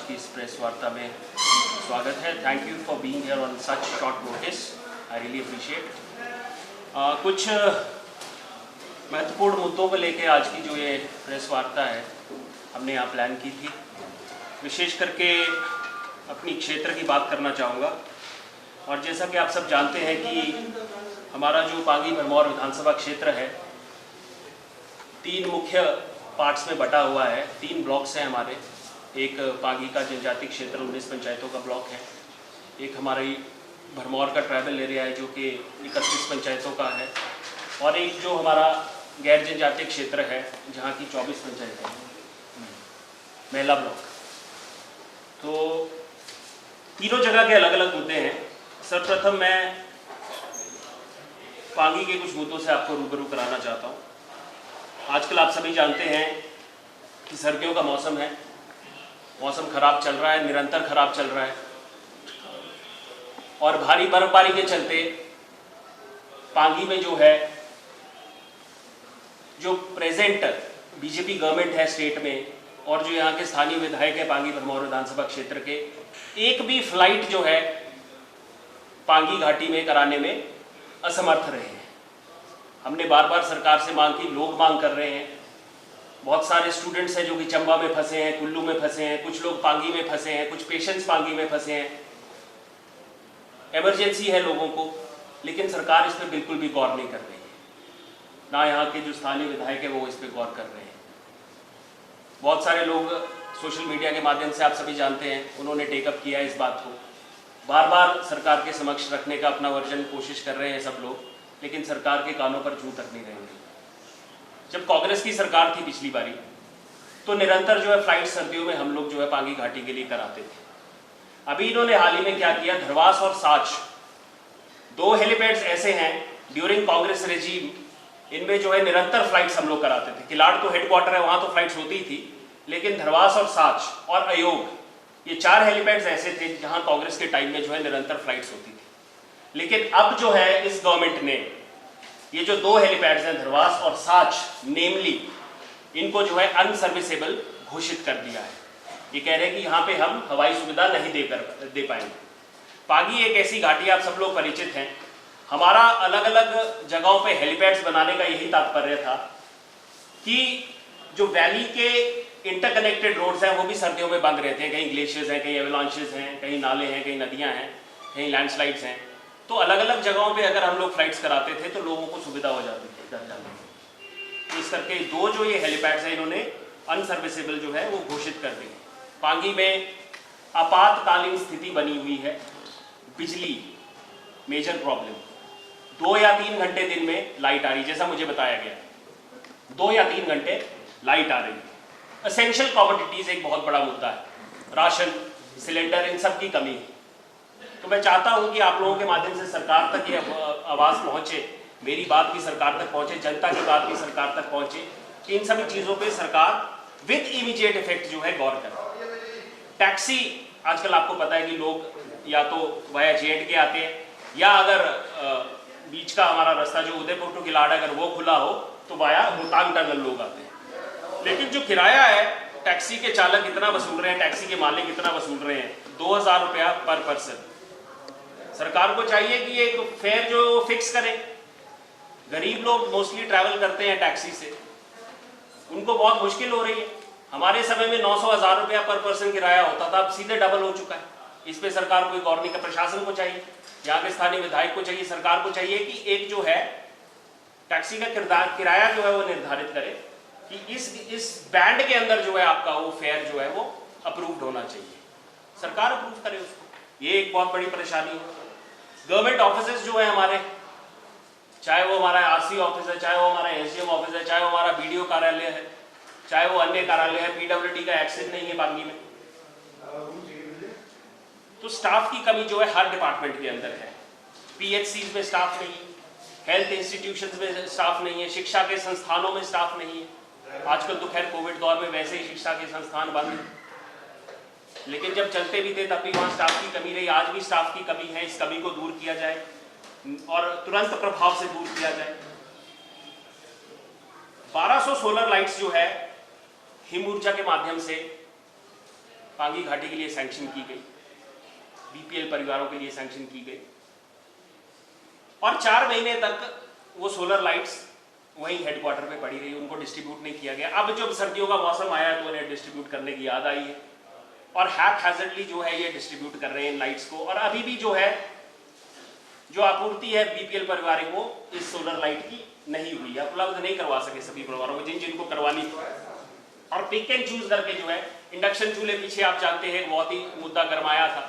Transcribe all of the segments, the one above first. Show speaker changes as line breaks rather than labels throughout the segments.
आज की इस प्रेस वार्ता में स्वागत है। Thank you for being here on such short notice, I really appreciate. कुछ महत्वपूर्ण मुद्दों को लेकर आज की जो ये प्रेस वार्ता है हमने यहाँ प्लान की थी। विशेष करके अपनी क्षेत्र की बात करना चाहूँगा। और जैसा कि आप सब जानते हैं कि हमारा जो पांगी भरमौर विधानसभा क्षेत्र है 3 मुख्य पार्ट्स में बटा हुआ है। 3 ब्लॉक्स हैं हमारे। एक पांगी का जनजाति क्षेत्र 19 पंचायतों का ब्लॉक है, एक हमारी भरमौर का ट्राइबल एरिया है जो कि 31 पंचायतों का है, और एक जो हमारा गैर जनजातीय क्षेत्र है जहाँ की 24 पंचायतें हैं, मेला ब्लॉक। तो तीनों जगह के अलग अलग मुद्दे हैं। सर्वप्रथम मैं पांगी के कुछ मुद्दों से आपको रूबरू कराना चाहता हूँ। आजकल आप सभी जानते हैं कि सर्दियों का मौसम है, मौसम खराब चल रहा है, निरंतर खराब चल रहा है, और भारी बर्फबारी के चलते पांगी में जो है जो प्रेजेंट बीजेपी गवर्नमेंट है स्टेट में, और जो यहाँ के स्थानीय विधायक है पांगी भरमौर विधानसभा क्षेत्र के, एक भी फ्लाइट जो है पांगी घाटी में कराने में असमर्थ रहे हैं। हमने बार बार सरकार से मांग की, लोग मांग कर रहे हैं। बहुत सारे स्टूडेंट्स हैं जो कि चंबा में फंसे हैं, कुल्लू में फंसे हैं, कुछ लोग पांगी में फंसे हैं, कुछ पेशेंट्स पांगी में फंसे हैं। इमरजेंसी है लोगों को, लेकिन सरकार इस पर बिल्कुल भी गौर नहीं कर रही है। ना यहाँ के जो स्थानीय विधायक है वो इस पर गौर कर रहे हैं। बहुत सारे लोग सोशल मीडिया के माध्यम से, आप सभी जानते हैं, उन्होंने टेकअप किया इस बात को, बार बार सरकार के समक्ष रखने का अपना वर्जन कोशिश कर रहे हैं सब लोग, लेकिन सरकार के कानों पर जूं तक नहीं रहेंगे। जब कांग्रेस की सरकार थी पिछली बारी, तो निरंतर जो है फ्लाइट सर्दियों में हम लोग जो है पांगी घाटी के लिए कराते थे। अभी इन्होंने हाल ही में क्या किया, धरवास और साच 2 हेलीपैड्स ऐसे हैं ड्यूरिंग कांग्रेस रेजीम, इनमें जो है निरंतर फ्लाइट्स हम लोग कराते थे। किलाड़ तो हेडक्वार्टर है, वहां तो फ्लाइट्स होती ही थी, लेकिन धरवास और साच और अयोग, ये 4 हेलीपैड्स ऐसे थे जहां कांग्रेस के टाइम में जो है निरंतर फ्लाइट्स होती थी। लेकिन अब जो है इस गवर्नमेंट ने ये जो 2 हेलीपैड्स हैं धरवास और साच नेमली, इनको जो है अनसर्विसेबल घोषित कर दिया है। ये कह रहे हैं कि यहाँ पे हम हवाई सुविधा नहीं दे पाएंगे। पांगी एक ऐसी घाटी, आप सब लोग परिचित हैं। हमारा अलग अलग जगहों पे हेलीपैड्स बनाने का यही तात्पर्य था कि जो वैली के इंटरकनेक्टेड रोड्स हैं वो भी सर्दियों में बंद रहते हैं। कहीं ग्लेशियर्स हैं, कहीं एवलांचेस हैं, कहीं नाले हैं, कहीं नदियाँ हैं, कहीं लैंडस्लाइड्स हैं। तो अलग अलग जगहों पे अगर हम लोग फ्लाइट्स कराते थे तो लोगों को सुविधा हो जाती थी घर जाने में। इस करके 2 जो ये हेलीपैड्स हैं इन्होंने अनसर्विसेबल जो है वो घोषित कर दी। पांगी में आपातकालीन स्थिति बनी हुई है। बिजली मेजर प्रॉब्लम, 2 या 3 घंटे दिन में लाइट आ रही, जैसा मुझे बताया गया 2 या 3 घंटे लाइट आ रही है। एसेंशियल कमोडिटीज एक बहुत बड़ा मुद्दा है, राशन, सिलेंडर, इन सब की कमी है। तो मैं चाहता हूं कि आप लोगों के माध्यम से सरकार तक ये आवाज़ पहुंचे, मेरी बात भी सरकार तक पहुंचे, जनता की बात भी सरकार तक पहुंचे कि इन सभी चीज़ों पे सरकार विद इमीडिएट इफेक्ट जो है गौर करे। टैक्सी, आजकल आपको पता है कि लोग या तो वाया J&K आते हैं, या अगर बीच का हमारा रास्ता जो उदयपुर टू किलाड़ अगर वो खुला हो तो वाया रोहतांग टनल लोग आते हैं। लेकिन जो किराया है, टैक्सी के चालक इतना वसूल रहे हैं, टैक्सी के मालिक इतना वसूल रहे हैं, 2000 रुपया पर पर्सन। सरकार को चाहिए कि एक फेयर जो फिक्स करें। गरीब लोग मोस्टली ट्रैवल करते हैं टैक्सी से, उनको बहुत मुश्किल हो रही है। हमारे समय में 900-1000 रुपया पर पर्सन किराया होता था, अब सीधे डबल हो चुका है। इस पे सरकार कोई गौर नहीं कर, प्रशासन को चाहिए, यहाँ के स्थानीय विधायक को चाहिए, सरकार को चाहिए कि एक जो है टैक्सी का किराया जो है वो निर्धारित करे कि इस बैंड के अंदर जो है आपका वो फेयर जो है वो अप्रूव्ड होना चाहिए। सरकार अप्रूव करे उसको, ये एक बहुत बड़ी परेशानी है। गवर्नमेंट ऑफिसेज जो है हमारे, चाहे वो हमारा RC ऑफिस है, चाहे वो हमारा SDM ऑफिस है, चाहे वो हमारा BDO कार्यालय है, चाहे वो अन्य कार्यालय है, PWD का एक्सेस नहीं है पांगी में। तो स्टाफ की कमी जो है हर डिपार्टमेंट के अंदर है। PHCs में स्टाफ नहीं है, हेल्थ इंस्टीट्यूशंस में स्टाफ नहीं है, शिक्षा के संस्थानों में स्टाफ नहीं है। आजकल तो खैर कोविड दौर में वैसे ही शिक्षा के संस्थान बंद हैं, लेकिन जब चलते भी थे तब भी वहाँ स्टाफ की कमी रही। आज भी स्टाफ की कमी है, इस कमी को दूर किया जाए और तुरंत प्रभाव से दूर किया जाए। 1200 सोलर लाइट्स जो है हिम ऊर्जा के माध्यम से पांगी घाटी के लिए सैंक्शन की गई, बीपीएल परिवारों के लिए सैंक्शन की गई, और 4 महीने तक वो सोलर लाइट्स वहीं हेडक्वार्टर में पड़ी रही, उनको डिस्ट्रीब्यूट नहीं किया गया। अब जब सर्दियों का मौसम आया तो उन्हें डिस्ट्रीब्यूट करने की याद आई है और हैप्पैज़र्डली जो है ये डिस्ट्रीब्यूट कर रहे हैं इन लाइट्स को। और अभी भी जो है जो आपूर्ति है बीपीएल परिवार को इस सोलर लाइट की नहीं हुई है, उपलब्ध नहीं करवा सके सभी परिवारों को जिनको करवानी थी। और पिक एंड चूज करके जो है इंडक्शन चूल्हे, पीछे आप जानते हैं बहुत ही मुद्दा गरमाया था,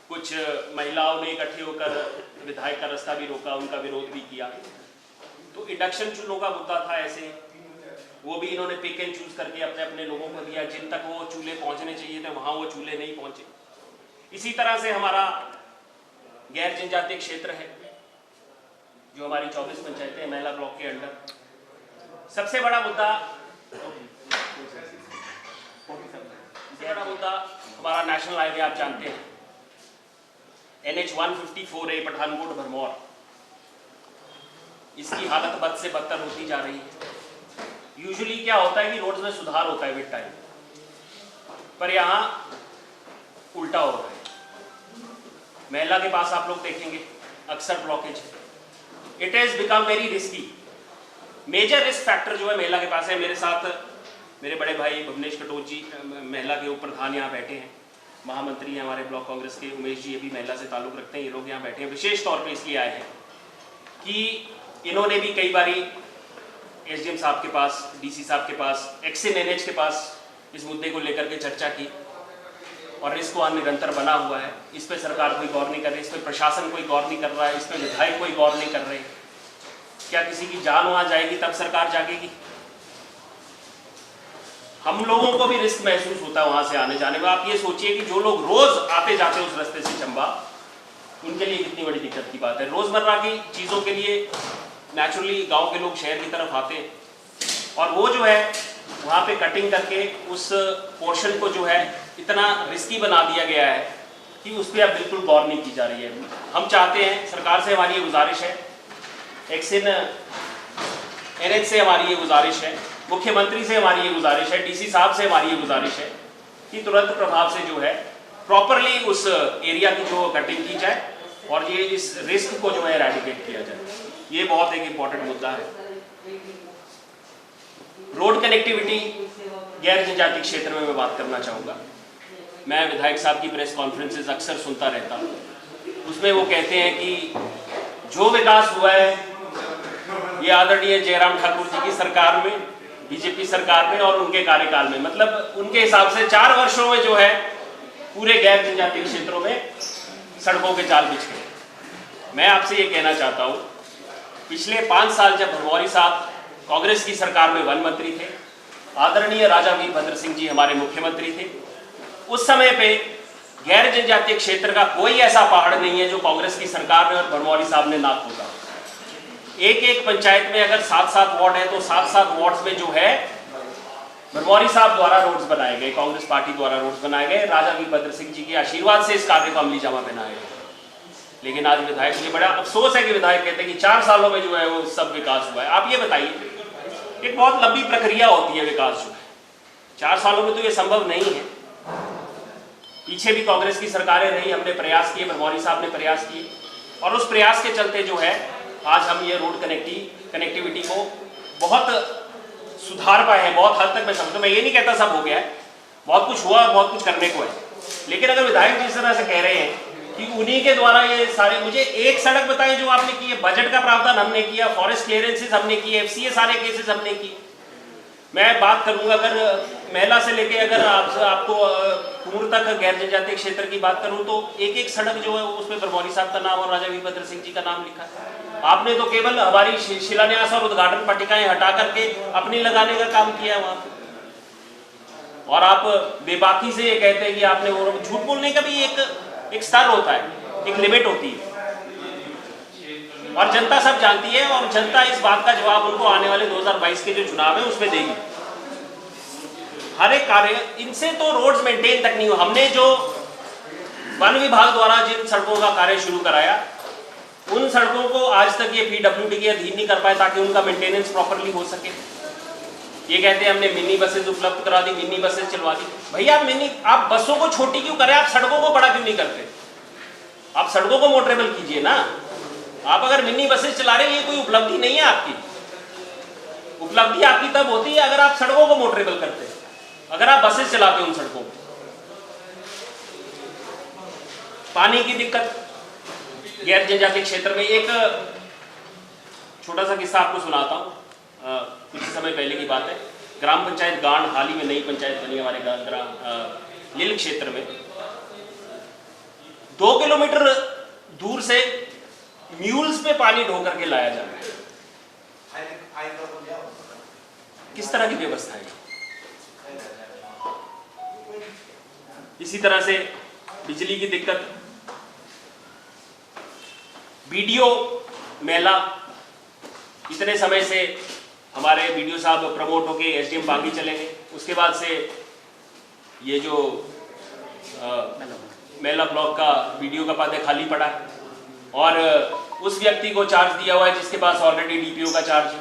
कुछ महिलाओं ने इकट्ठे होकर विधायक का रास्ता भी रोका, उनका विरोध भी किया। तो इंडक्शन चूल्हों का मुद्दा था ऐसे, वो भी इन्होंने पिक एंड चूज करके अपने अपने लोगों को दिया, जिन तक वो चूल्हे पहुंचने चाहिए थे वहां वो चूल्हे नहीं पहुंचे। इसी तरह से हमारा गैर जनजातीय क्षेत्र है जो हमारी 24 पंचायतें महिला ब्लॉक के अंडर, सबसे बड़ा मुद्दा हमारा नेशनल हाईवे आप जानते हैं, NH 154A पठानकोट भरमौर, इसकी हालत बद से बदतर होती जा रही है। यूजुअली क्या होता है कि रोड्स में सुधार होता है विद टाइम, पर यहाँ उल्टा हो रहा है। महिला के पास आप लोग देखेंगे अक्सर ब्लॉकेज है, it has become very risky. Major risk factor जो है महिला के पास है। मेरे साथ मेरे बड़े भाई भुवनेश कटोच जी महिला के उप प्रधान यहाँ बैठे हैं, महामंत्री हैं हमारे ब्लॉक कांग्रेस के, उमेश जी ये भी महिला से ताल्लुक रखते हैं, ये लोग यहाँ बैठे हैं। विशेष तौर पे इसलिए आए हैं कि इन्होंने भी कई बारी एसडीएम साहब के पास, डीसी साहब के पास, एक्सिन एनएच के पास इस मुद्दे को लेकर के चर्चा की और रिस्क वहाँ निरंतर बना हुआ है। इस पर सरकार कोई गौर नहीं कर रही, इस पर प्रशासन कोई गौर नहीं कर रहा है, इस पर विधायक कोई गौर नहीं कर रहे। क्या किसी की जान वहाँ जाएगी तब सरकार जागेगी? हम लोगों को भी रिस्क महसूस होता है वहाँ से आने जाने में। आप ये सोचिए कि जो लोग रोज आते जाते उस रास्ते से चंबा, उनके लिए कितनी बड़ी दिक्कत की बात है। रोजमर्रा की चीज़ों के लिए नेचुरली गांव के लोग शहर की तरफ आते हैं और वो जो है वहाँ पे कटिंग करके उस पोर्शन को जो है इतना रिस्की बना दिया गया है कि उस पर अब बिल्कुल गौर नहीं की जा रही है। हम चाहते हैं, सरकार से हमारी ये गुजारिश है, एक्सिन एनएच से हमारी ये गुजारिश है, मुख्यमंत्री से हमारी ये गुजारिश है, डीसी साहब से हमारी ये गुजारिश है कि तुरंत प्रभाव से जो है प्रॉपरली उस एरिया की जो कटिंग की जाए और ये इस रिस्क को जो है एरेडिकेट किया जाए। ये बहुत एक इम्पॉर्टेंट मुद्दा है। रोड कनेक्टिविटी गैर जनजातीय क्षेत्र में मैं बात करना चाहूँगा। मैं विधायक साहब की प्रेस कॉन्फ्रेंसेस अक्सर सुनता रहता हूँ, उसमें वो कहते हैं कि जो विकास हुआ है ये आदरणीय जयराम ठाकुर जी की सरकार में, बीजेपी सरकार में और उनके कार्यकाल में, मतलब उनके हिसाब से 4 वर्षों में जो है पूरे गैर जनजातीय क्षेत्रों में सड़कों के जाल बिछ गए। मैं आपसे ये कहना चाहता हूँ, पिछले 5 साल जब भरमौरी साहब कांग्रेस की सरकार में वन मंत्री थे, आदरणीय राजा वीरभद्र सिंह जी हमारे मुख्यमंत्री थे, उस समय पे गैर जनजातीय क्षेत्र का कोई ऐसा पहाड़ नहीं है जो कांग्रेस की सरकार ने और भरमौरी साहब ने ना खोदा। एक एक पंचायत में अगर 7-7 वार्ड है तो 7-7 वार्ड्स में जो है भरमौरी साहब द्वारा रोड्स बनाए गए, कांग्रेस पार्टी द्वारा रोड्स बनाए गए, राजा वीरभद्र सिंह जी के आशीर्वाद से इस कार्य को अमली जामा पहनाया गया। लेकिन आज विधायक, मुझे बड़ा अफसोस है कि विधायक कहते हैं कि 4 सालों में जो है वो सब विकास हुआ है। आप ये बताइए, एक बहुत लंबी प्रक्रिया होती है विकास जो है, 4 सालों में तो ये संभव नहीं है। पीछे भी कांग्रेस की सरकारें रही, हमने प्रयास किए, भरमौरी साहब ने प्रयास किए और उस प्रयास के चलते जो है आज हम ये रोड कनेक्टिविटी को बहुत सुधार पाए हैं, बहुत हद तक। मैं समझता हूं, मैं ये नहीं कहता सब हो गया है, बहुत कुछ हुआ और बहुत कुछ करने को है। लेकिन अगर विधायक जिस तरह से कह रहे हैं कि उन्हीं के द्वारा ये सारे, मुझे एक सड़क बताएं जो आपने की है, बजट का प्रावधान हमने किया, फॉरेस्ट क्लियरेंसेस हमने किए, FCA सारे केसेस हमने किए। मैं बात करूंगा अगर महिला से लेके अगर आपको कुंवर तक गैर जनजातीय क्षेत्र की बात करूं तो एक एक सड़क जो है उसमें भरमौरी साहब का नाम और राजा वीरभद्र सिंह जी का नाम लिखा है। आपने तो केवल हमारी शिलान्यास और उद्घाटन पट्टिकाएं हटा करके अपनी लगाने का काम किया है वहां पे। और आप बेबाकी से ये कहते हैं कि आपने वो, झूठ बोलने का भी एक स्तर होता है, एक लिमिट होती है और जनता सब जानती है और जनता इस बात का जवाब उनको आने वाले 2022 के जो चुनाव है उसमें देगी। हर एक कार्य, इनसे तो रोड्स मेंटेन तक नहीं हुआ। हमने जो वन विभाग द्वारा जिन सड़कों का कार्य शुरू कराया उन सड़कों को आज तक ये PWD के अधीन नहीं कर पाए ताकि उनका मेंटेनेंस प्रॉपरली हो सके। ये कहते हैं हमने मिनी बसेज उपलब्ध करा दी, मिनी बसेज चलवा दी। भैया आप बसों को छोटी क्यों करें, आप सड़कों को बड़ा क्यों नहीं करते? आप सड़कों को मोटरेबल कीजिए ना। आप अगर मिनी बसेज चला रहे हैं, ये कोई उपलब्धि नहीं है आपकी। उपलब्धि आपकी तब होती है अगर आप सड़कों को मोटरेबल करते हैं, अगर आप बसेज चलाते उन सड़कों पर। पानी की दिक्कत गैर जनजातीय क्षेत्र में, एक छोटा सा किस्सा आपको सुनाता हूँ। कुछ समय पहले की बात है। ग्राम पंचायत गांड, हाल ही में नई पंचायत बनी हमारे ग्राम लील क्षेत्र में। 2 किलोमीटर दूर से म्यूल्स पे पानी ढो करके लाया जा रहा है। किस तरह की व्यवस्था है? इसी तरह से बिजली की दिक्कत, बीडीओ मेला, इतने समय से हमारे बीडीओ साहब प्रमोट होके एसडीएम बागी चले गए। उसके बाद से ये जो मेला ब्लॉक का बीडीओ का पद खाली पड़ा है और उस व्यक्ति को चार्ज दिया हुआ है जिसके पास ऑलरेडी डीपीओ का चार्ज है।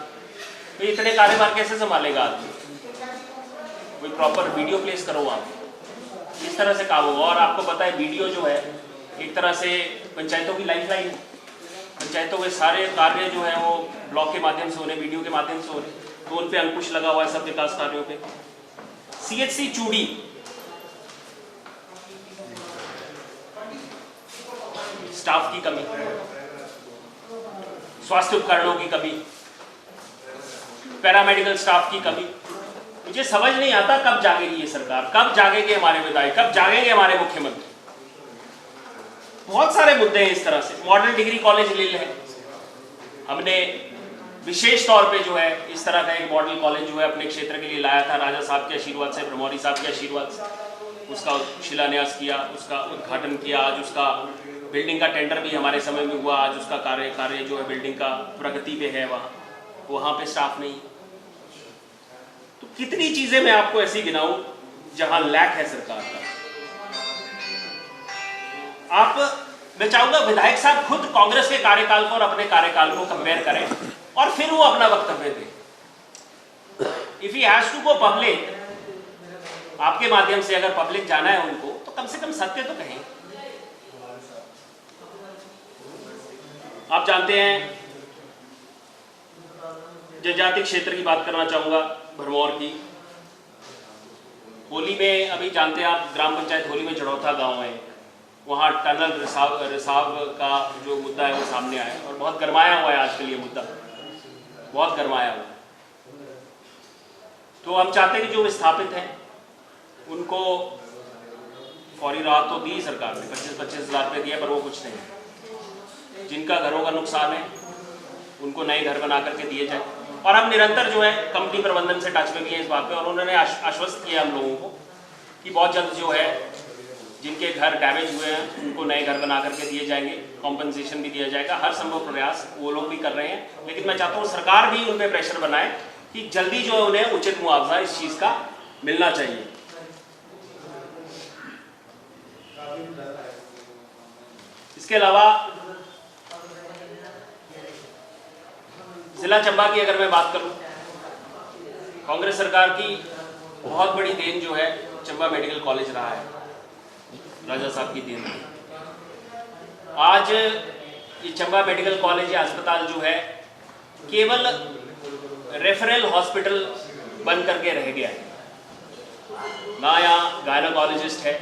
तो इतने कार्यभार कैसे संभालेगा आदमी? कोई प्रॉपर वीडियो प्लेस करो वहाँ पे, इस तरह से काम होगा। और आपको पता है बीडीओ जो है एक तरह से पंचायतों की लाइफलाइन है। पंचायतों के सारे कार्य जो है वो ब्लॉक के माध्यम से होने, वीडियो के माध्यम से होने, तो उन पे अंकुश लगा हुआ है सब विकास कार्यों पे। सीएचसी चूड़ी, स्टाफ की कमी, स्वास्थ्य उपकरणों की कमी, पैरामेडिकल स्टाफ की कमी। मुझे समझ नहीं आता कब जागेगी ये सरकार, कब जागेंगे हमारे विधायक, कब जागेंगे हमारे मुख्यमंत्री। बहुत सारे मुद्दे हैं इस तरह से। मॉडल डिग्री कॉलेज लील है, हमने विशेष तौर पे जो है इस तरह का एक मॉडल कॉलेज जो है अपने क्षेत्र के लिए लाया था। राजा साहब के आशीर्वाद से, ब्रह्मौरी साहब के आशीर्वाद से उसका शिलान्यास किया, उसका उद्घाटन किया। आज उसका बिल्डिंग का टेंडर भी हमारे समय में हुआ। आज उसका कार्य जो है बिल्डिंग का प्रगति पे है। वहाँ पे स्टाफ नहीं। तो कितनी चीजें मैं आपको ऐसी गिनाऊं जहां लैक है सरकार का। मैं चाहूंगा विधायक साहब खुद कांग्रेस के कार्यकाल को और अपने कार्यकाल को कंपेयर करें और फिर वो अपना वक्तव्य दें। If he has to go public, आपके माध्यम से अगर पब्लिक जाना है उनको, तो कम से कम सत्य तो कहें। आप जानते हैं, जनजातीय क्षेत्र की बात करना चाहूंगा, भरमौर की। होली में अभी जानते हैं आप, ग्राम पंचायत होली में जड़ौथा गांव है, वहाँ टनल रिसाव का जो मुद्दा है वो सामने आया और बहुत गरमाया हुआ है आजकल ये मुद्दा, बहुत गरमाया हुआ है। तो हम चाहते हैं कि जो विस्थापित हैं उनको फौरी राहत तो दी सरकार ने, 25-25 हज़ार रुपये दिया, पर वो कुछ नहीं। जिनका घरों का नुकसान है उनको नए घर बना करके दिए जाए। और हम निरंतर जो है कंपनी प्रबंधन से टच में भी है इस बात पे, और उन्होंने आश्वस्त किया हम लोगों को कि बहुत जल्द जो है जिनके घर डैमेज हुए हैं उनको नए घर बना करके दिए जाएंगे, कॉम्पनसेशन भी दिया जाएगा। हर संभव प्रयास वो लोग भी कर रहे हैं, लेकिन मैं चाहता हूँ सरकार भी उन पर प्रेशर बनाए कि जल्दी जो है उन्हें उचित मुआवजा इस चीज़ का मिलना चाहिए। इसके अलावा जिला चंबा की अगर मैं बात करूं, कांग्रेस सरकार की बहुत बड़ी देन जो है चंबा मेडिकल कॉलेज रहा है, राजा साहब की देन। आज ये चंबा मेडिकल कॉलेज या अस्पताल जो है केवल रेफरल हॉस्पिटल बन करके रह गया है। ना यहाँ गायनोकोलॉजिस्ट है,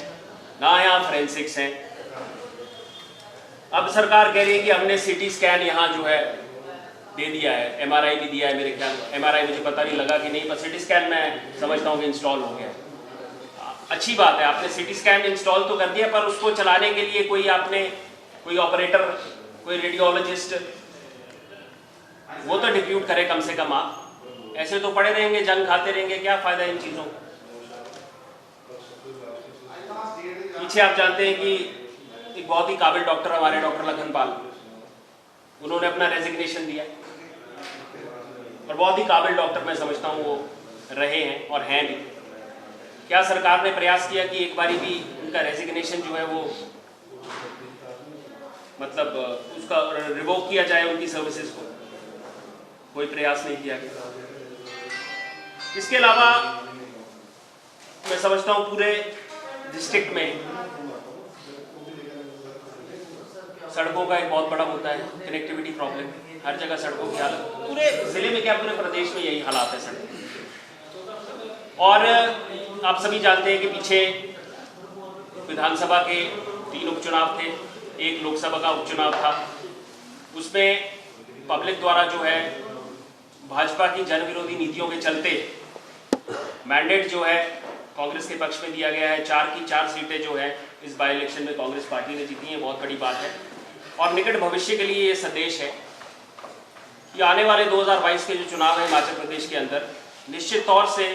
ना यहाँ फोरेंसिक्स है। अब सरकार कह रही है कि हमने सीटी स्कैन यहाँ जो है दे दिया है, एमआरआई भी दिया है। मेरे ख्याल एमआरआई मुझे पता नहीं लगा कि नहीं, पर सीटी स्कैन मैं समझता हूँ कि इंस्टॉल हो गया है। अच्छी बात है, आपने सीटी स्कैन इंस्टॉल तो कर दिया, पर उसको चलाने के लिए कोई ऑपरेटर, कोई रेडियोलॉजिस्ट वो तो डिप्यूट करे कम से कम। आप ऐसे तो पड़े रहेंगे, जंग खाते रहेंगे, क्या फायदा इन चीज़ों का। पीछे आप जानते हैं कि एक बहुत ही काबिल डॉक्टर हमारे डॉक्टर लखनपाल, उन्होंने अपना रेजिग्नेशन दिया और बहुत ही काबिल डॉक्टर मैं समझता हूँ वो रहे हैं और हैं भी। क्या सरकार ने प्रयास किया कि एक बारी भी उनका रेजिग्नेशन जो है वो मतलब उसका रिवोक किया जाए, उनकी सर्विसेज को? कोई प्रयास नहीं किया गया। इसके अलावा मैं समझता हूँ पूरे डिस्ट्रिक्ट में सड़कों का एक बहुत बड़ा मुद्दा है, कनेक्टिविटी प्रॉब्लम, हर जगह सड़कों की हालत, पूरे जिले में क्या पूरे प्रदेश में यही हालात है सड़क। और आप सभी जानते हैं कि पीछे विधानसभा के 3 उपचुनाव थे, एक लोकसभा का उपचुनाव था, उसमें पब्लिक द्वारा जो है भाजपा की जन विरोधी नीतियों के चलते मैंडेट जो है कांग्रेस के पक्ष में दिया गया है। 4 की 4 सीटें जो है इस बाई इलेक्शन में कांग्रेस पार्टी ने जीती है, बहुत बड़ी बात है। और निकट भविष्य के लिए ये संदेश है कि आने वाले 2022 के जो चुनाव है हिमाचल प्रदेश के अंदर निश्चित तौर से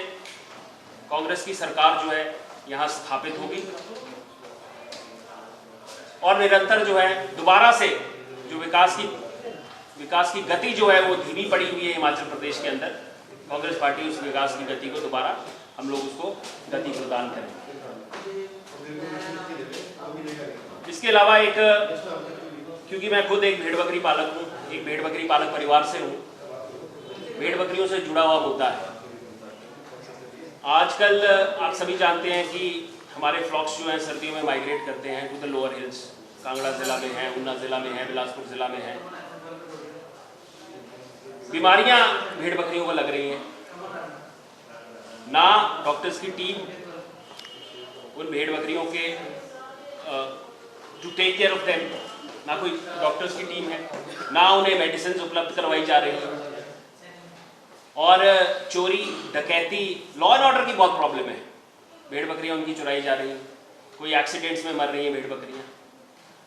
कांग्रेस की सरकार जो है यहाँ स्थापित होगी और निरंतर जो है दोबारा से जो विकास की गति जो है वो धीमी पड़ी हुई है हिमाचल प्रदेश के अंदर, कांग्रेस पार्टी उस विकास की गति को दोबारा हम लोग उसको गति प्रदान करें। इसके अलावा एक, क्योंकि मैं खुद एक भेड़ बकरी पालक हूँ, एक भेड़ बकरी पालक परिवार से हूँ, भेड़ बकरियों से जुड़ा हुआ मुद्दा है। आजकल आप सभी जानते हैं कि हमारे फ्लॉक्स जो हैं सर्दियों में माइग्रेट करते हैं to the lower hills, Kangra जिला में है, ऊना जिला में है, बिलासपुर जिला में है। बीमारियां भेड़ बकरियों को लग रही हैं, ना डॉक्टर्स की टीम उन भेड़ बकरियों के to take care of them, ना कोई डॉक्टर्स की टीम है, ना उन्हें मेडिसिन उपलब्ध करवाई जा रही है। और चोरी डकैती, लॉ एंड ऑर्डर की बहुत प्रॉब्लम है, भेड़ बकरियां उनकी चुराई जा रही हैं, कोई एक्सीडेंट्स में मर रही हैं भेड़ बकरियां,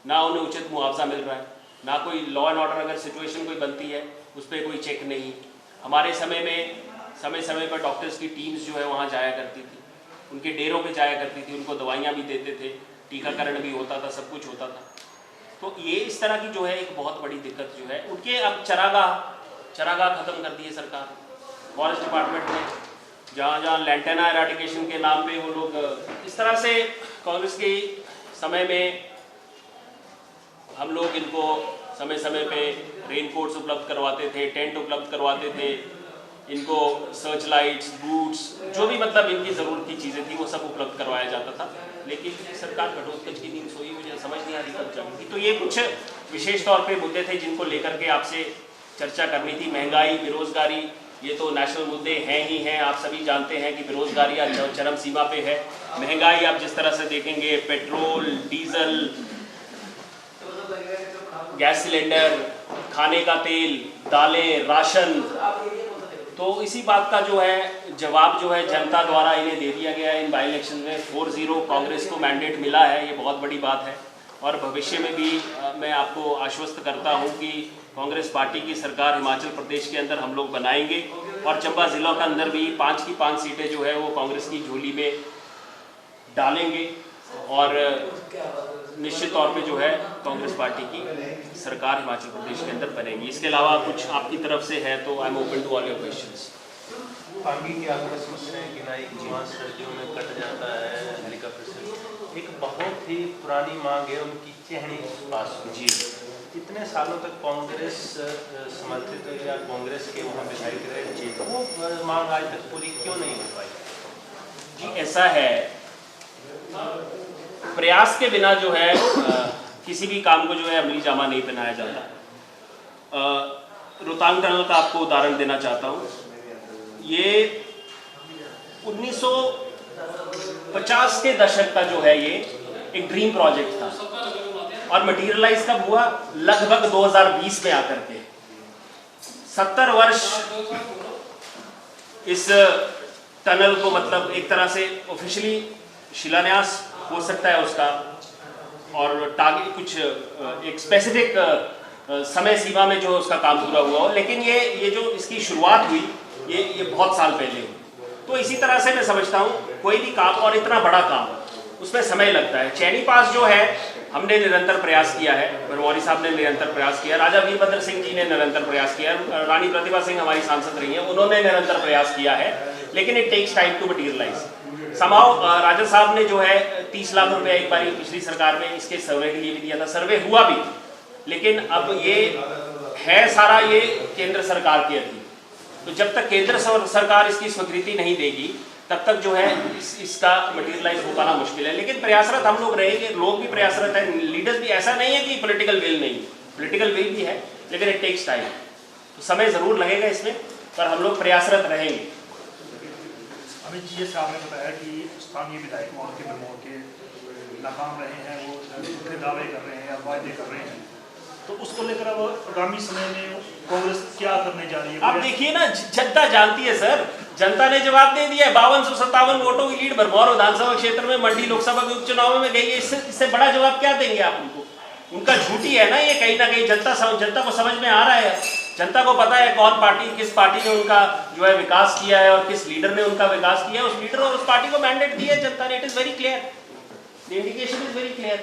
ना उन्हें उचित मुआवजा मिल रहा है, ना कोई लॉ एंड ऑर्डर अगर सिचुएशन कोई बनती है उस पर कोई चेक नहीं। हमारे समय में समय पर डॉक्टर्स की टीम्स जो है वहाँ जाया करती थी, उनके डेरों पे जाया करती थी, उनको दवाइयाँ भी देते थे, टीकाकरण भी होता था, सब कुछ होता था। तो ये इस तरह की जो है एक बहुत बड़ी दिक्कत जो है, उनके अब चरागाह खत्म कर दिए सरकार, फॉरेस्ट डिपार्टमेंट ने, जहाँ लैंटेना एराडिकेशन के नाम पे वो लोग इस तरह से, कांग्रेस के समय में हम लोग इनको समय पे रेनकोट्स उपलब्ध करवाते थे, टेंट उपलब्ध करवाते थे, इनको सर्च लाइट्स, बूट्स, जो भी मतलब इनकी ज़रूरत की चीज़ें थी वो सब उपलब्ध करवाया जाता था। लेकिन सरकार घटोत्कच की नींद सोई, मुझे समझ नहीं आ रही कब जाएगी। तो ये कुछ विशेष तौर पे मुद्दे थे जिनको लेकर के आपसे चर्चा करनी थी। महंगाई, बेरोजगारी, ये तो नेशनल मुद्दे हैं ही हैं। आप सभी जानते हैं कि बेरोजगारी आज चरम सीमा पे है। महंगाई आप जिस तरह से देखेंगे, पेट्रोल, डीजल, गैस सिलेंडर, खाने का तेल, दालें, राशन, तो इसी बात का जो है जवाब जो है जनता द्वारा इन्हें दे दिया गया है इन बाई इलेक्शन में। 4-0 कांग्रेस को मैंडेट मिला है, ये बहुत बड़ी बात है। और भविष्य में भी मैं आपको आश्वस्त करता हूं कि कांग्रेस पार्टी की सरकार हिमाचल प्रदेश के अंदर हम लोग बनाएंगे और चंबा जिला के अंदर भी 5 की 5 सीटें जो है वो कांग्रेस की झोली में डालेंगे और निश्चित तौर पे जो है कांग्रेस पार्टी की सरकार हिमाचल प्रदेश के अंदर बनेगी। इसके अलावा कुछ आपकी तरफ से है तो I am open to all your questions.
Pangi की आपने समस्या है कि ना एक जुआ सर्दियों में कट जाता है हेलीकॉप्टर से, एक बहुत ही पुरानी मांग है उनकी चेहनी पास जी। इतने सालों तक कांग्रेस समर्थित या कांग्रेस के वहाँ विधायक रहे जी, वो मांग आज तक पूरी क्यों नहीं हो पाई?
जी ऐसा है, प्रयास के बिना जो है किसी भी काम को जो है अमली जामा नहीं पहनाया जाता। रोहतांग टनल का आपको उदाहरण देना चाहता हूँ। ये 1950 के दशक का जो है ये एक ड्रीम प्रोजेक्ट था और मटेरियलाइज कब हुआ? लगभग 2020 में आकर के। 70 वर्ष इस टनल को मतलब एक तरह से ऑफिशियली शिलान्यास हो सकता है उसका और टारगेट कुछ एक स्पेसिफिक समय सीमा में जो उसका काम पूरा हुआ हो, लेकिन ये जो इसकी शुरुआत हुई ये बहुत साल पहले हुई। तो इसी तरह से मैं समझता हूँ कोई भी काम और इतना बड़ा काम उसमें समय लगता है। चैनी पास जो है हमने निरंतर प्रयास किया है, भरमौरी साहब ने निरंतर प्रयास किया, राजा वीरभद्र सिंह जी ने निरंतर प्रयास किया, रानी प्रतिभा सिंह हमारी सांसद रही हैं, उन्होंने निरंतर प्रयास किया है, लेकिन it takes time to materialise. समाओ राजा साहब ने जो है 30 लाख रुपए एक बार पिछली सरकार में इसके सर्वे के लिए भी दिया था, सर्वे हुआ भी, लेकिन अब ये है सारा ये केंद्र सरकार के अधीन। तो जब तक केंद्र सरकार इसकी स्वीकृति नहीं देगी तब तक जो है इसका मटेरियलाइज हो पाना मुश्किल है। लेकिन प्रयासरत हम लोग रहेंगे, लोग भी प्रयासरत हैं, लीडर्स भी। ऐसा नहीं है कि पॉलिटिकल विल नहीं, पॉलिटिकल विल भी है, लेकिन इट टेक्स टाइम, तो समय ज़रूर लगेगा इसमें, पर हम लोग प्रयासरत रहेंगे।
अमित जी, जैसे आपने बताया कि स्थानीय विधायक वहाँ के भरमौर के नाकाम रहे हैं, वो झूठे दावे कर रहे हैं या वायदे कर रहे हैं, तो उसको लेकर अब आगामी समय में कांग्रेस क्या करने जा रही है?
आप देखिए ना, जनता जानती है सर, जनता ने जवाब दे दिया है। 5257 वोटों की लीड भरमौर विधानसभा क्षेत्र में मंडी लोकसभा के उपचुनाव में गई है। इससे बड़ा जवाब क्या देंगे आप उनको? उनका झूठी है ना ये, कहीं ना कहीं जनता को समझ में आ रहा है। जनता को पता है कौन पार्टी, किस पार्टी ने उनका जो है विकास किया है और किस लीडर ने उनका विकास किया है। उस लीडर और उस पार्टी को मैंडेट दिया है जनता ने। It is very clear, the indication is very clear.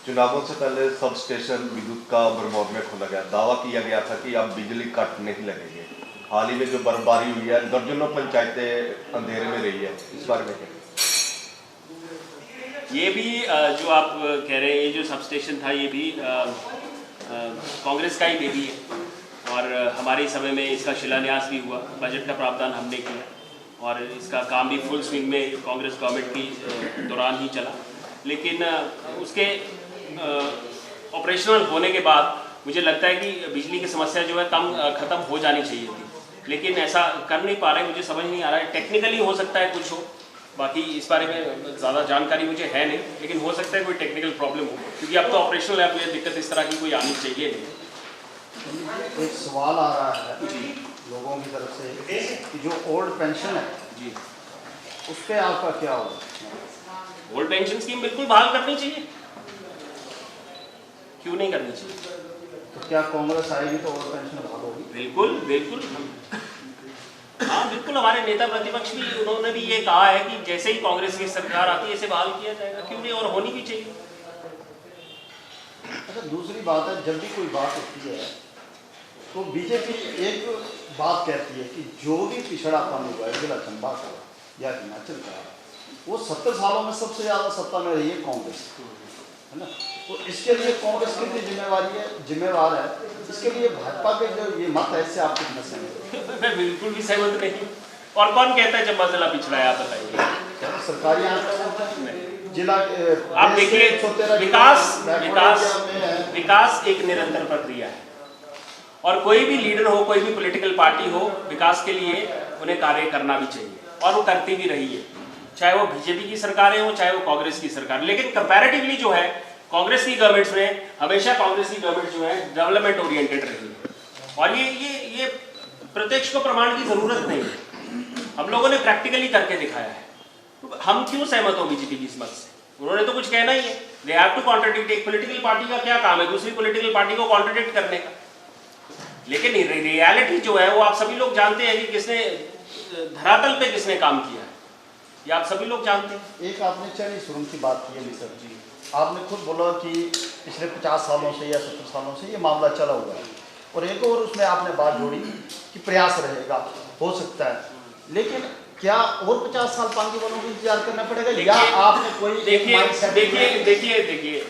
चुनावों से पहले सब स्टेशन विद्युत का भरमौर में खोला गया, दावा किया गया था कि अब बिजली कट नहीं लगेंगे। हाल ही में जो बर्फबारी हुई है, दर्जनों पंचायतें अंधेरे में रही है, इस बारे में क्या?
ये भी जो आप कह रहे हैं, ये जो सब स्टेशन था, ये भी कांग्रेस का ही बेबी है और हमारे समय में इसका शिलान्यास भी हुआ, बजट का प्रावधान हमने किया और इसका काम भी फुल स्विंग में कांग्रेस गवर्नमेंट की दौरान ही चला। लेकिन उसके ऑपरेशनल होने के बाद मुझे लगता है कि बिजली की समस्या जो है ख़त्म हो जानी चाहिए थी, लेकिन ऐसा कर नहीं पा रहे। मुझे समझ नहीं आ रहा है, टेक्निकली हो सकता है कुछ हो, बाकी इस बारे में ज़्यादा जानकारी मुझे है नहीं, लेकिन हो सकता है कोई टेक्निकल प्रॉब्लम हो, क्योंकि अब तो ऑपरेशनल है, मुझे दिक्कत इस तरह की कोई आनी चाहिए नहीं।
एक सवाल आ रहा है लोगों की तरफ से कि जो ओल्ड पेंशन है
जी,
उस पर आपका क्या होगा?
ओल्ड पेंशन स्कीम बिल्कुल बहाल करनी चाहिए, क्यों नहीं करनी चाहिए?
तो क्या कांग्रेस आएगी तो ओल्ड पेंशन बहाल होगी?
बिल्कुल बिल्कुल, हाँ बिल्कुल। हमारे नेता प्रतिपक्ष भी, उन्होंने भी ये कहा है कि जैसे ही कांग्रेस की सरकार आती है इसे बहाल किया जाएगा, क्यों नहीं, और होनी भी चाहिए।
अच्छा, दूसरी बात है, जब भी कोई बात होती है तो बीजेपी एक बात कहती है कि जो भी पिछड़ापन हुआ है जिला चंबा का या हिमाचल का, वो 70 सालों में सबसे ज़्यादा सत्ता में रही है कांग्रेस, है ना। तो इसके लिए कांग्रेस कितनी जिम्मेवार है, इसके लिए भाजपा के जो ये मत है, इससे आप कितना सहमत हैं?
मैं बिल्कुल भी सहमत नहीं। और कौन कहता है चंबा जिला पिछड़ा है, आप बताइए।
सरकारी आंकड़े जिला
आप देखिए, विकास एक निरंतर प्रक्रिया है और कोई भी लीडर हो, कोई भी पॉलिटिकल पार्टी हो, विकास के लिए उन्हें कार्य करना भी चाहिए और वो करती भी रही है, चाहे वो बीजेपी की सरकारें हो, चाहे वो कांग्रेस की सरकार। लेकिन कंपैरेटिवली जो है कांग्रेस की गवर्नमेंट्स में हमेशा कांग्रेस की गवर्नमेंट जो है डेवलपमेंट ओरिएंटेड रही है और ये प्रत्यक्ष को प्रमाण की जरूरत नहीं है, हम लोगों ने प्रैक्टिकली करके दिखाया है। तो हम क्यों सहमत हो बीजेपी की इस मत से? उन्होंने तो कुछ कहना ही है, दे हैव टू कॉन्ट्रडिक्ट। एक पॉलिटिकल पार्टी का क्या काम है दूसरी पॉलिटिकल पार्टी को कॉन्ट्रडिक्ट करने का? लेकिन रियलिटी जो है वो आप सभी लोग जानते हैं कि किसने धरातल पे किसने काम किया है, ये आप सभी लोग जानते हैं।
एक आपने चैनी सुरंग की बात की है मिसर जी, आपने खुद बोला कि पिछले 50 सालों से या 70 सालों से ये मामला चला हुआ है, और एक और उसमें आपने बात जोड़ी कि प्रयास रहेगा, हो सकता है, लेकिन क्या और 50 साल पांगी वालों को इंतजार करना पड़ेगा या आपने कोई?
देखिए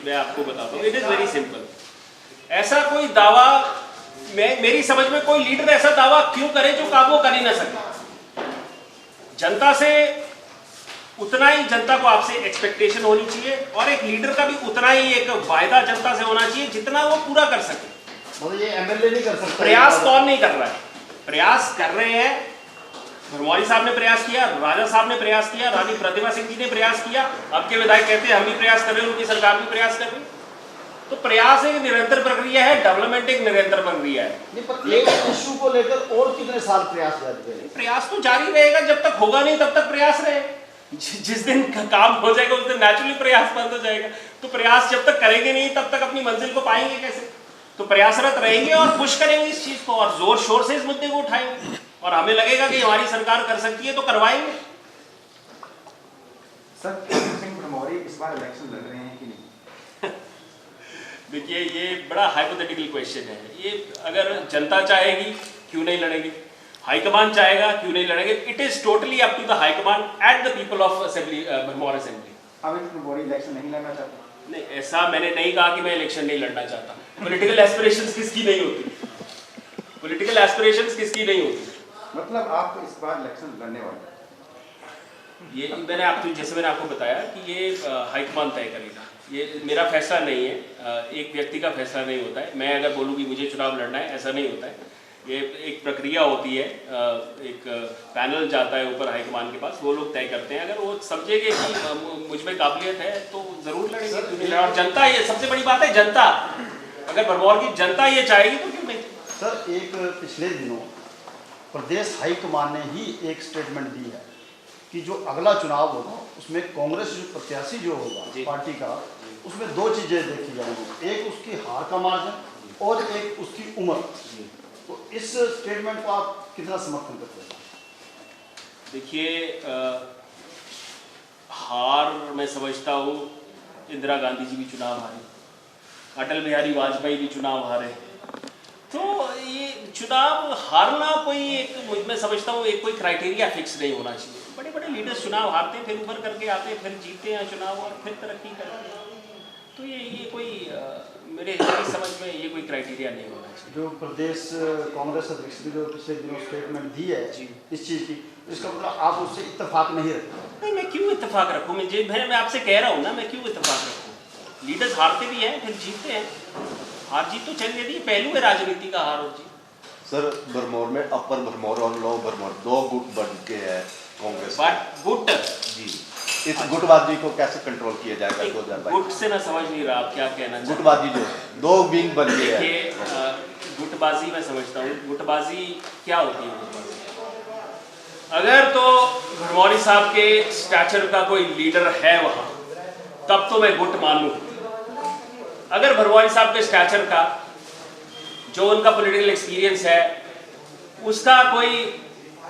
मैं आपको बताता हूँ, इट इज वेरी सिंपल। ऐसा कोई दावा, मेरी समझ में कोई लीडर ऐसा दावा क्यों करे जो काबू कर ही ना सके? जनता से उतना ही जनता को आपसे एक्सपेक्टेशन होनी चाहिए और एक लीडर का भी उतना ही एक वायदा जनता से होना चाहिए जितना वो पूरा कर सके।
मतलब ये एमएलए नहीं कर सकता।
प्रयास कौन नहीं कर रहा है? प्रयास कर रहे हैं, भरमौरी साहब ने प्रयास किया, राजा साहब ने प्रयास किया, रानी प्रतिभा सिंह जी ने प्रयास किया, अब के विधायक कहते हैं हम भी प्रयास कर रहे हैं, उनकी सरकार भी प्रयास कर रही है। तो प्रयास एक निरंतर प्रक्रिया है, डेवलपमेंट एक निरंतर प्रक्रिया है।
नहीं, पर एक इश्यू को लेकर और कितने साल प्रयास जारी रहेगा?
प्रयास तो जारी रहेगा, जब तक होगा नहीं तब तक प्रयास रहेगा। जिस दिन काम हो जाएगा उस दिन नेचुरली प्रयास बंद हो जाएगा। तो प्रयास जब तक करेंगे नहीं तब तक अपनी मंजिल को पाएंगे कैसे? तो प्रयासरत रहेंगे और पुश करेंगे इस चीज को और जोर शोर से इस मुद्दे को उठाएंगे और हमें लगेगा कि हमारी सरकार कर सकती है तो करवाएंगे।
सर, सिंह भरमौरी इस बार इलेक्शन लड़ रहे हैं कि नहीं?
देखिए, ये बड़ा हाइपोथेटिकल क्वेश्चन है। ये अगर जनता चाहेगी क्यों नहीं लड़ेंगे, हाईकमान चाहेगा क्यों नहीं लड़ेंगे? It is totally up to the high command at the people of assembly, Bharmour assembly.
Amit Bharmouri election नहीं लड़ना चाहता?
नहीं, ऐसा मैंने नहीं कहा कि मैं इलेक्शन नहीं लड़ना चाहता। पॉलिटिकल एस्पिरेशंस किसकी नहीं होती? पॉलिटिकल एस्पिरेशंस किसकी नहीं होती?
मतलब आप इस बार इलेक्शन लड़ने वाले हैं।
ये जैसे मैंने आपको बताया कि ये हाईकमान तय करेगा, ये मेरा फैसला नहीं है, एक व्यक्ति का फैसला नहीं होता है। मैं अगर बोलूँ कि मुझे चुनाव लड़ना है, ऐसा नहीं होता है। ये एक प्रक्रिया होती है, एक पैनल जाता है ऊपर हाईकमान के पास, वो लोग तय करते हैं। अगर वो समझेंगे कि मुझ में काबिलियत है तो ज़रूर लड़ेंगे। और जनता, ये सबसे बड़ी बात है, जनता, अगर भरमौर की जनता ये चाहेगी तो क्यों नहीं।
सर, एक पिछले दिनों प्रदेश हाईकमान ने ही एक स्टेटमेंट दी है कि जो अगला चुनाव होगा उसमें कांग्रेस जो प्रत्याशी जो होगा पार्टी का, उसमें दो चीज़ें देखी जाएंगी, एक उसकी हार का मार्जिन और एक उसकी उम्र। तो इस स्टेटमेंट को आप कितना समर्थन करते हैं?
देखिए, हार मैं समझता हूँ, इंदिरा गांधी जी भी चुनाव हारे, अटल बिहारी वाजपेयी भी चुनाव हारे, तो ये चुनाव हारना कोई एक, मैं समझता हूँ एक कोई क्राइटेरिया फिक्स नहीं होना चाहिए। बड़े बड़े लीडर्स चुनाव हारते हैं, फिर उभर करके आते हैं, फिर जीतते हैं चुनाव और फिर तरक्की करते हैं। तो ये कोई मेरी समझ में ये कोई क्राइटेरिया नहीं होना चाहिए।
जो प्रदेश कांग्रेस अध्यक्ष ने जो पिछले दिनों स्टेटमेंट दी है इस चीज़ की, इसका मतलब आप उससे इत्तेफाक नहीं रखते?
नहीं, मैं क्यों इत्तेफाक रखूँ? मैं आपसे कह रहा हूँ ना, मैं क्यों इत्तेफाक रखूँ? लीडर्स हारते भी हैं, फिर जीतते हैं, हार जीत तो चल रही है, पहलू है राजनीति का, हार और जीत।
सर, भरमौर में अपर भरमौर और लोअर भरमौर दो गुट बन के है कांग्रेस
बट गुट
जी, इस गुटबाजी को कैसे कंट्रोल किया जाएगा 2022?
गुट से मैं समझ नहीं रहा आप क्या कहना चाहते हैं।
गुटबाजी जो दो विंग बन गए हैं।
देखिए, गुटबाजी मैं समझता हूँ, गुटबाजी क्या होती है? गुटबाजी अगर तो भरमौरी साहब के स्टैचर का कोई लीडर है वहाँ, तब तो मैं गुट मान लूँ। अगर भरमौरी साहब के स्टैचर का, जो उनका पॉलिटिकल एक्सपीरियंस है, उसका कोई,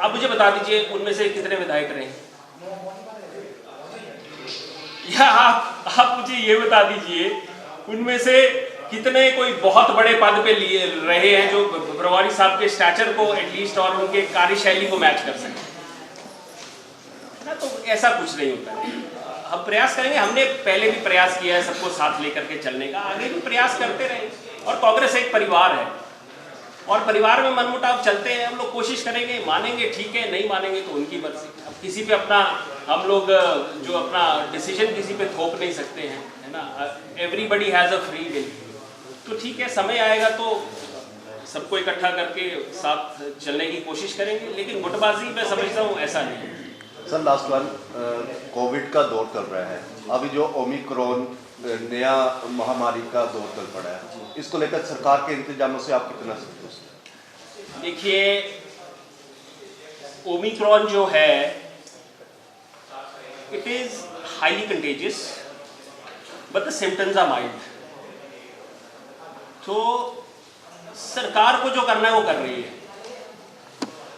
आप मुझे बता दीजिए उनमें से कितने विधायक रहे, या आप मुझे ये बता दीजिए उनमें से कितने कोई बहुत बड़े पद पे लिए रहे हैं जो भरमौरी साहब के स्टैचर को एटलीस्ट और उनके कार्यशैली को मैच कर सके ना। तो ऐसा कुछ नहीं होता है। हम प्रयास करेंगे, हमने पहले भी प्रयास किया है सबको साथ लेकर के चलने का, आगे भी प्रयास करते रहें। और कांग्रेस एक परिवार है और परिवार में मनमुटाव चलते हैं, हम लोग कोशिश करेंगे, मानेंगे ठीक है, नहीं मानेंगे तो उनकी मर्जी। अब किसी पे अपना, हम लोग जो अपना डिसीजन किसी पे थोप नहीं सकते हैं, है ना। Everybody has a free will. तो ठीक है, समय आएगा तो सबको इकट्ठा करके साथ चलने की कोशिश करेंगे, लेकिन गुटबाजी मैं समझता हूँ ऐसा नहीं है।
सर, लास्ट वन, कोविड का दौर चल रहा है, अभी जो ओमिक्रॉन नया महामारी का दौर चल पड़ा है, इसको लेकर सरकार के इंतजामों से आप कितना संतुष्ट हैं?
देखिए, ओमिक्रॉन जो है, it is highly contagious but the symptoms are mild. तो सरकार को जो करना है वो कर रही है,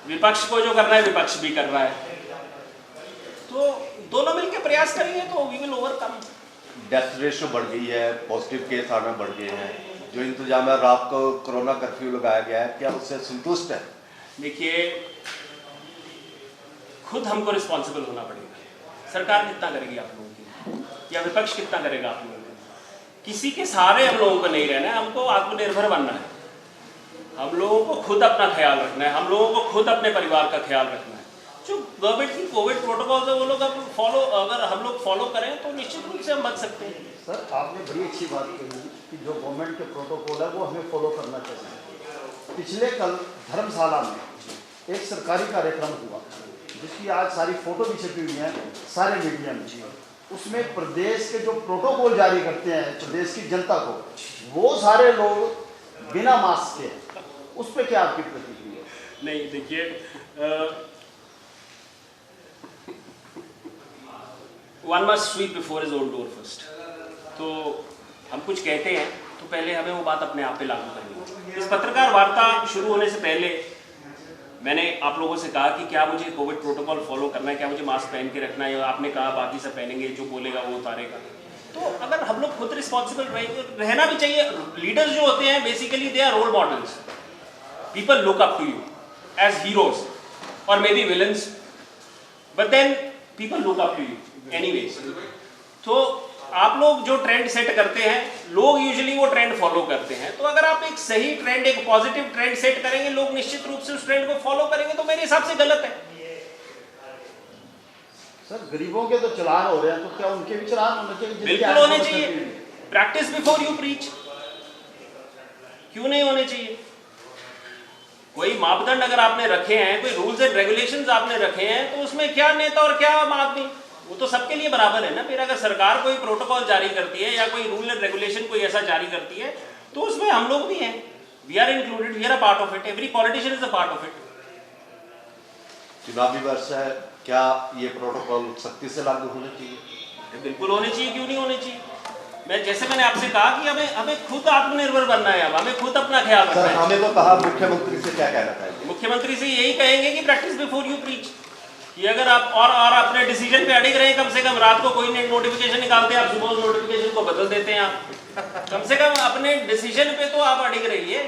विपक्ष को जो करना है विपक्ष भी कर रहा है, तो दोनों मिलकर प्रयास करेंगे तो we will overcome.
Death ratio बढ़ गई है, पॉजिटिव केस आना बढ़ गए हैं, जो इंतजाम है, रात को कोरोना कर्फ्यू लगाया गया है, क्या उससे संतुष्ट है?
देखिए, खुद हमको रिस्पॉन्सिबल होना पड़ेगा। सरकार कितना करेगी आप लोगों की, या विपक्ष कितना करेगा आप लोगों की? किसी के सहारे हम लोगों को नहीं रहना है, हमको आत्मनिर्भर बनना है। हम लोगों को खुद अपना ख्याल रखना है, हम लोगों को खुद अपने परिवार का ख्याल रखना है। जो गवर्नमेंट की कोविड प्रोटोकॉल है वो लोग अब फॉलो, अगर हम लोग फॉलो करें तो निश्चित रूप से हम बच सकते हैं।
सर, आपने बड़ी अच्छी बात कही कि जो गवर्नमेंट के प्रोटोकॉल है वो हमें फॉलो करना चाहिए। पिछले कल धर्मशाला में एक सरकारी कार्यक्रम हुआ जिसकी आज सारी फोटो भी छपी हुई हैं सारे मीडिया में। उसमें प्रदेश के जो प्रोटोकॉल जारी करते हैं प्रदेश की जनता को, वो सारे लोग बिना मास्क के, उस पर क्या आपकी प्रतिक्रिया?
नहीं, देखिए, one must sweep before his own door first. तो हम कुछ कहते हैं तो पहले हमें वो बात अपने आप पे लागू करनी है। इस पत्रकार वार्ता शुरू होने से पहले मैंने आप लोगों से कहा कि क्या मुझे कोविड प्रोटोकॉल फॉलो करना है, क्या मुझे मास्क पहन के रखना है, आपने कहा बाकी सब पहनेंगे, जो बोलेगा वो उतारेगा। तो अगर हम लोग खुद रिस्पॉन्सिबल रहेंगे, रहना भी चाहिए। लीडर्स जो होते हैं basically they are role models, people look up to you as heroes और maybe villains, but then people look up to you anyways. तो आप लोग जो ट्रेंड सेट करते हैं, लोग यूजुअली वो ट्रेंड फॉलो करते हैं। तो अगर आप एक सही ट्रेंड, एक पॉजिटिव ट्रेंड सेट करेंगे, लोग निश्चित रूप से उस ट्रेंड को फॉलो करेंगे, तो मेरे हिसाब से गलत है।
सर गरीबों के तो चलान हो रहे हैं, तो क्या उनके भी चलान होने चाहिए? जिनकी
बिल्कुल
आय
होने
बहुत
चाहिए।
होती है।
प्रैक्टिस बिफोर यू प्रीच, क्यों नहीं होने चाहिए? कोई मापदंड अगर आपने रखे हैं, कोई रूल्स एंड रेगुलेशंस आपने रखे हैं, तो उसमें क्या नेता और क्या आम आदमी, वो तो सबके लिए बराबर है ना। फिर अगर सरकार कोई प्रोटोकॉल जारी करती है या कोई रूल एंड रेगुलेशन कोई ऐसा जारी करती है, तो उसमें हम लोग भी हैं, we are included, we are a part of it, every politician is a part of it.
चुनावी वर्ष है, क्या ये प्रोटोकॉल सख्ती से लागू होने चाहिए?
बिल्कुल होने चाहिए, क्यों नहीं होने चाहिए? मैंने आपसे कहा कि हमें खुद आत्मनिर्भर बनना है, अब हमें खुद अपना ख्याल रखना
सर
है।
हमें तो कहा, मुख्यमंत्री से क्या कहना चाहिए?
मुख्यमंत्री से यही कहेंगे कि प्रैक्टिस बिफोर यू प्रीच, कि अगर आप और अपने डिसीजन पे अड़िग रहे हैं, कम से कम रात को कोई नोटिफिकेशन निकालते हैं, आप सुबह उस नोटिफिकेशन को बदल देते हैं, आप कम से कम अपने डिसीजन पे तो आप अड़िग रहिए।